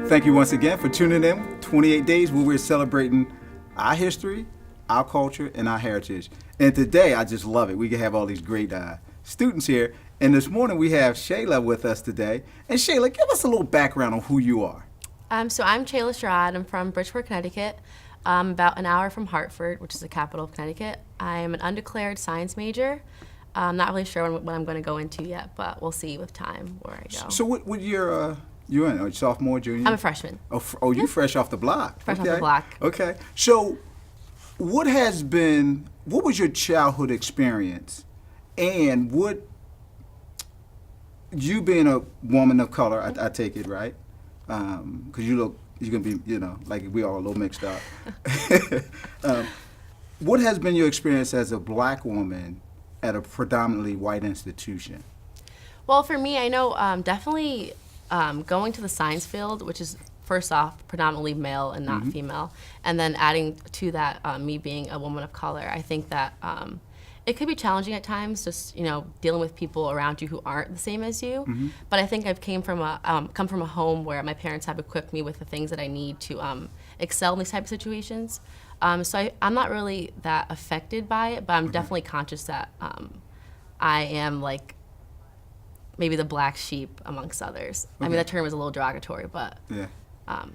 Thank you once again for tuning in. 28 days where we're celebrating our history, our culture, and our heritage. And today, I just love it. We can have all these great students here. And this morning, we have Shayla with us today. And Shayla, give us a little background on who you are. So I'm Shayla Sherrod. I'm from Bridgeport, Connecticut. I'm about an hour from Hartford, which is the capital of Connecticut. I am an undeclared science major. I'm not really sure what I'm going to go into yet, but we'll see with time where I go. So what year you're in? Are you sophomore, junior? I'm a freshman. Oh, you fresh off the block. Fresh off the block. Okay. So what was your childhood experience, and what, you being a woman of color, I take it, right? Because you're going to be, like we all a little mixed up. What has been your experience as a black woman at a predominantly white institution? Well, for me, I know definitely going to the science field, which is first off predominantly male and not female, and then adding to that me being a woman of color, I think that it could be challenging at times, just dealing with people around you who aren't the same as you. But I think I've come from a home where my parents have equipped me with the things that I need to excel in these type of situations. So I'm not really that affected by it, but I'm definitely conscious that I am like maybe the black sheep amongst others. I mean, that term is a little derogatory, but I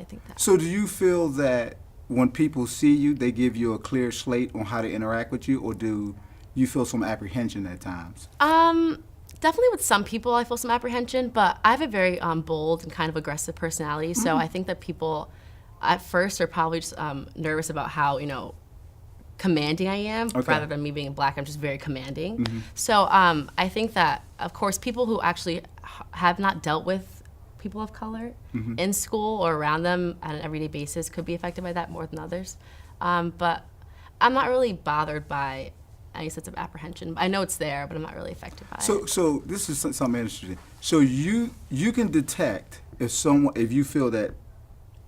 think that. So do you feel that when people see you, they give you a clear slate on how to interact with you, or do you feel some apprehension at times? Definitely with some people I feel some apprehension, but I have a very bold and kind of aggressive personality, so I think that people at first are probably just nervous about how, commanding I am, rather than me being black. I'm just very commanding. So I think that, of course, people who actually have not dealt with people of color in school or around them on an everyday basis could be affected by that more than others. But I'm not really bothered by any sense of apprehension. I know it's there, but I'm not really affected by it. So this is something interesting. So you can detect if you feel that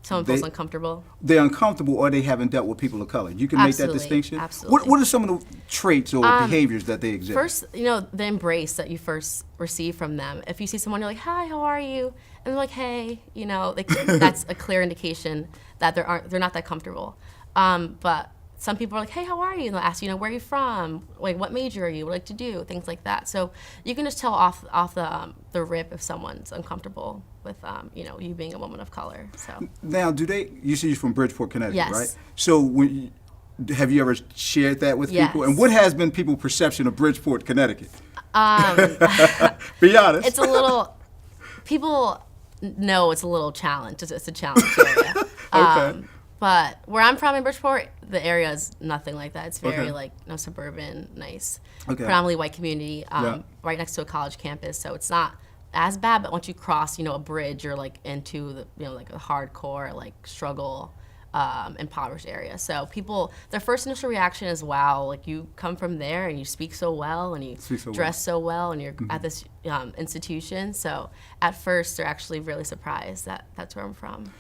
someone feels uncomfortable. They're uncomfortable, or they haven't dealt with people of color. You can make that distinction? Absolutely. What are some of the traits or behaviors that they exhibit? First, the embrace that you first receive from them. If you see someone, you're like, hi, how are you? And they're like, hey, that's a clear indication that they're not that comfortable. But some people are like, hey, how are you? And they'll ask you, where are you from? Like, what major are you? What do you like to do? Things like that. So you can just tell off the rip if someone's uncomfortable with you being a woman of color. So now, you say you're from Bridgeport, Connecticut, yes. right? So have you ever shared that with yes. people? And what has been people's perception of Bridgeport, Connecticut? Be honest. It's a little, people know it's a little challenge. It's a challenge area. Okay. But where I'm from in Bridgeport, the area is nothing like that. It's very suburban, nice, predominantly white community, right next to a college campus. So it's not as bad, but once you cross, a bridge, you're like into the, like a hardcore, struggle, impoverished area. So people, their first initial reaction is, wow, like you come from there and you speak so well and you dress so well and you're at this institution. So at first, they're actually really surprised that that's where I'm from.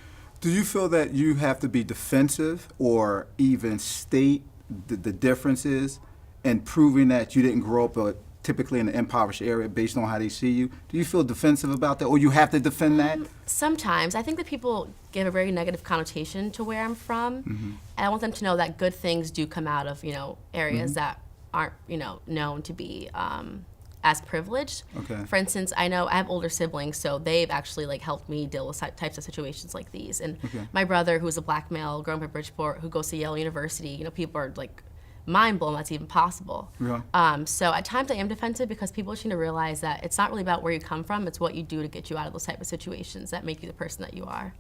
Do you feel that you have to be defensive or even state the differences in proving that you didn't grow up typically in an impoverished area based on how they see you? Do you feel defensive about that, or you have to defend that? Sometimes. I think that people give a very negative connotation to where I'm from, and I want them to know that good things do come out of, areas that aren't, known to be as privileged. Okay. For instance, I know I have older siblings, so they've actually helped me deal with types of situations like these. And my brother, who's a black male, growing up at Bridgeport, who goes to Yale University, people are mind blown that's even possible. Yeah. So at times I am defensive because people just need to realize that it's not really about where you come from, it's what you do to get you out of those type of situations that make you the person that you are.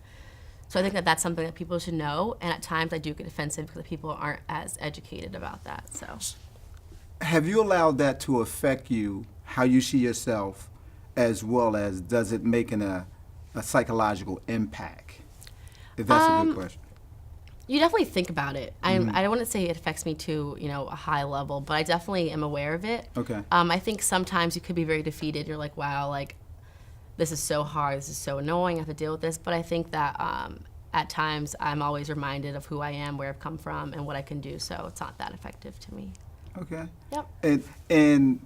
So I think that that's something that people should know, and at times I do get defensive because people aren't as educated about that. So, have you allowed that to affect you, how you see yourself, as well as does it make a psychological impact? If that's a good question. You definitely think about it. I don't want to say it affects me to a high level, but I definitely am aware of it. Okay. I think sometimes you could be very defeated. You're like, wow, this is so hard. This is so annoying. I have to deal with this. But I think that at times I'm always reminded of who I am, where I've come from, and what I can do. So it's not that effective to me. Okay. Yep. And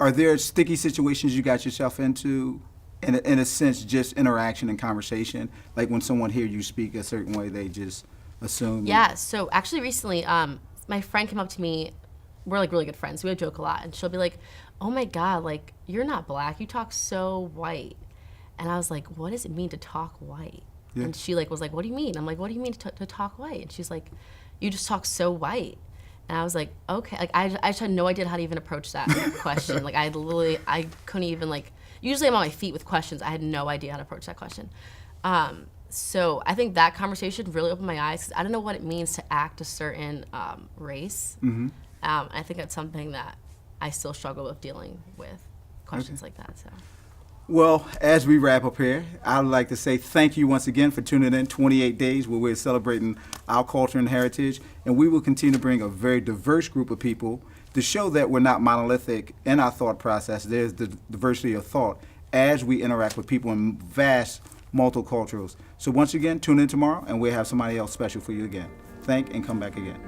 are there sticky situations you got yourself into in a sense, just interaction and conversation? Like when someone hears you speak a certain way, they just assume. Yeah. So actually, recently, my friend came up to me. We're like really good friends. We would joke a lot, and she'll be like, "Oh my God, like you're not black. You talk so white." And I was like, "What does it mean to talk white?" Yeah. And she like was like, "What do you mean?" I'm like, "What do you mean to talk white?" And she's like, "You just talk so white." And I was like, "Okay." Like I just had no idea how to even approach that question. Like I couldn't even like. Usually I'm on my feet with questions. I had no idea how to approach that question. So I think that conversation really opened my eyes because I don't know what it means to act a certain race. I think that's something that I still struggle with dealing with questions like that. So. Well, as we wrap up here, I'd like to say thank you once again for tuning in 28 Days, where we're celebrating our culture and heritage. And we will continue to bring a very diverse group of people to show that we're not monolithic in our thought process. There's the diversity of thought as we interact with people in vast multiculturals. So once again, tune in tomorrow, and we'll have somebody else special for you again. Thank and come back again.